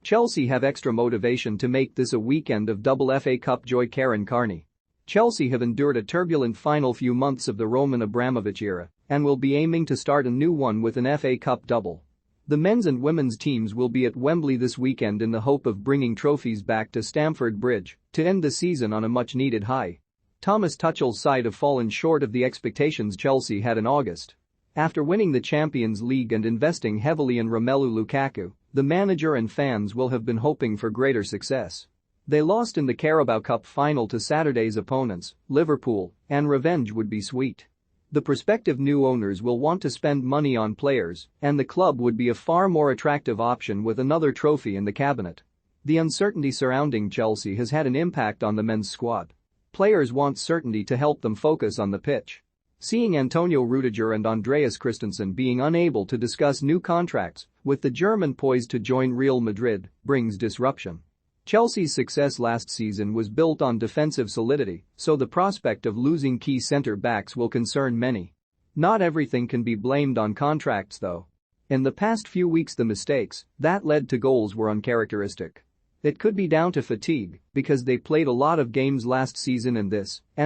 Chelsea have extra motivation to make this a weekend of double FA Cup joy. Carney. Chelsea have endured a turbulent final few months of the Roman Abramovich era and will be aiming to start a new one with an FA Cup double. The men's and women's teams will be at Wembley this weekend in the hope of bringing trophies back to Stamford Bridge to end the season on a much-needed high. Thomas Tuchel's side have fallen short of the expectations Chelsea had in August. After winning the Champions League and investing heavily in Romelu Lukaku, the manager and fans will have been hoping for greater success. They lost in the Carabao Cup final to Saturday's opponents, Liverpool, and revenge would be sweet. The prospective new owners will want to spend money on players, and the club would be a far more attractive option with another trophy in the cabinet. The uncertainty surrounding Chelsea has had an impact on the men's squad. Players want certainty to help them focus on the pitch. Seeing Antonio Rudiger and Andreas Christensen being unable to discuss new contracts with the German poised to join Real Madrid brings disruption. Chelsea's success last season was built on defensive solidity, so the prospect of losing key centre-backs will concern many. Not everything can be blamed on contracts though. In the past few weeks the mistakes that led to goals were uncharacteristic. It could be down to fatigue because they played a lot of games last season and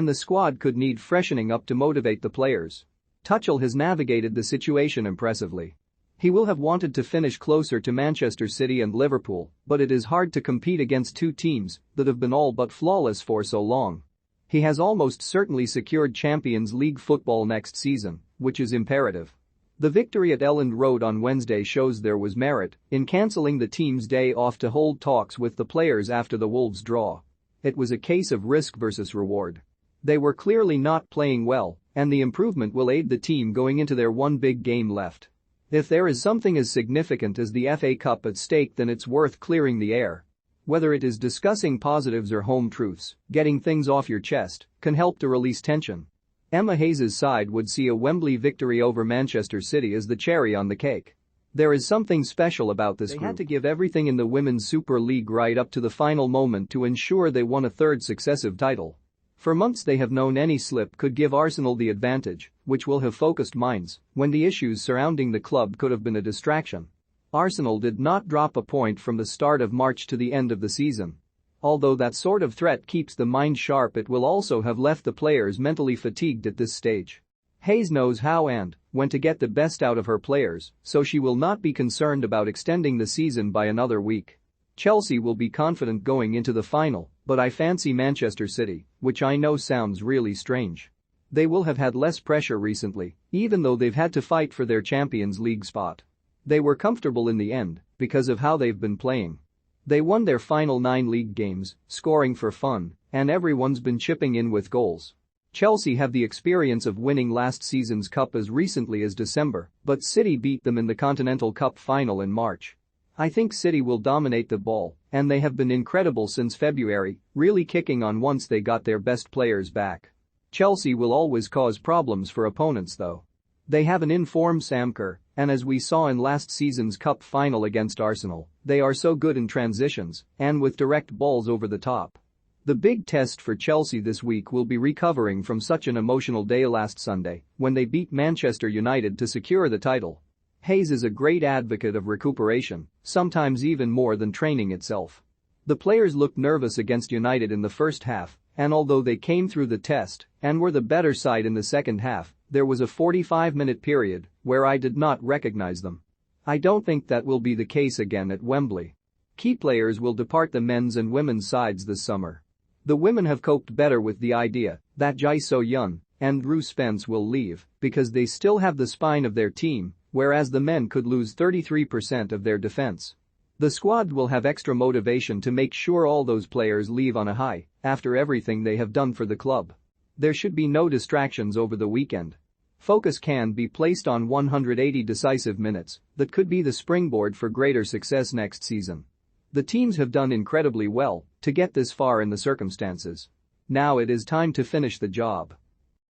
the squad could need freshening up to motivate the players. Tuchel has navigated the situation impressively. He will have wanted to finish closer to Manchester City and Liverpool, but it is hard to compete against two teams that have been all but flawless for so long. He has almost certainly secured Champions League football next season, which is imperative. The victory at Elland Road on Wednesday shows there was merit in cancelling the team's day off to hold talks with the players after the Wolves draw. It was a case of risk versus reward. They were clearly not playing well, and the improvement will aid the team going into their one big game left. If there is something as significant as the FA Cup at stake, then it's worth clearing the air. Whether it is discussing positives or home truths, getting things off your chest can help to release tension. Emma Hayes' side would see a Wembley victory over Manchester City as the cherry on the cake. There is something special about this group. They had to give everything in the Women's Super League right up to the final moment to ensure they won a third successive title. For months they have known any slip could give Arsenal the advantage, which will have focused minds when the issues surrounding the club could have been a distraction. Arsenal did not drop a point from the start of March to the end of the season. Although that sort of threat keeps the mind sharp, it will also have left the players mentally fatigued at this stage. Hayes knows how and when to get the best out of her players, so she will not be concerned about extending the season by another week. Chelsea will be confident going into the final, but I fancy Manchester City, which I know sounds really strange. They will have had less pressure recently, even though they've had to fight for their Champions League spot. They were comfortable in the end because of how they've been playing. They won their final 9 league games, scoring for fun, and everyone's been chipping in with goals. Chelsea have the experience of winning last season's cup as recently as December, but City beat them in the Continental Cup final in March. I think City will dominate the ball, and they have been incredible since February, really kicking on once they got their best players back. Chelsea will always cause problems for opponents though. They have an in-form Sam Kerr, and as we saw in last season's cup final against Arsenal, they are so good in transitions and with direct balls over the top. The big test for Chelsea this week will be recovering from such an emotional day last Sunday when they beat Manchester United to secure the title. Hayes is a great advocate of recuperation, sometimes even more than training itself. The players looked nervous against United in the first half, and although they came through the test and were the better side in the second half, there was a 45-minute period where I did not recognize them. I don't think that will be the case again at Wembley. Key players will depart the men's and women's sides this summer. The women have coped better with the idea that Jai So-yun and Drew Spence will leave because they still have the spine of their team, whereas the men could lose 33% of their defense. The squad will have extra motivation to make sure all those players leave on a high after everything they have done for the club. There should be no distractions over the weekend. Focus can be placed on 180 decisive minutes that could be the springboard for greater success next season. The teams have done incredibly well to get this far in the circumstances. Now it is time to finish the job.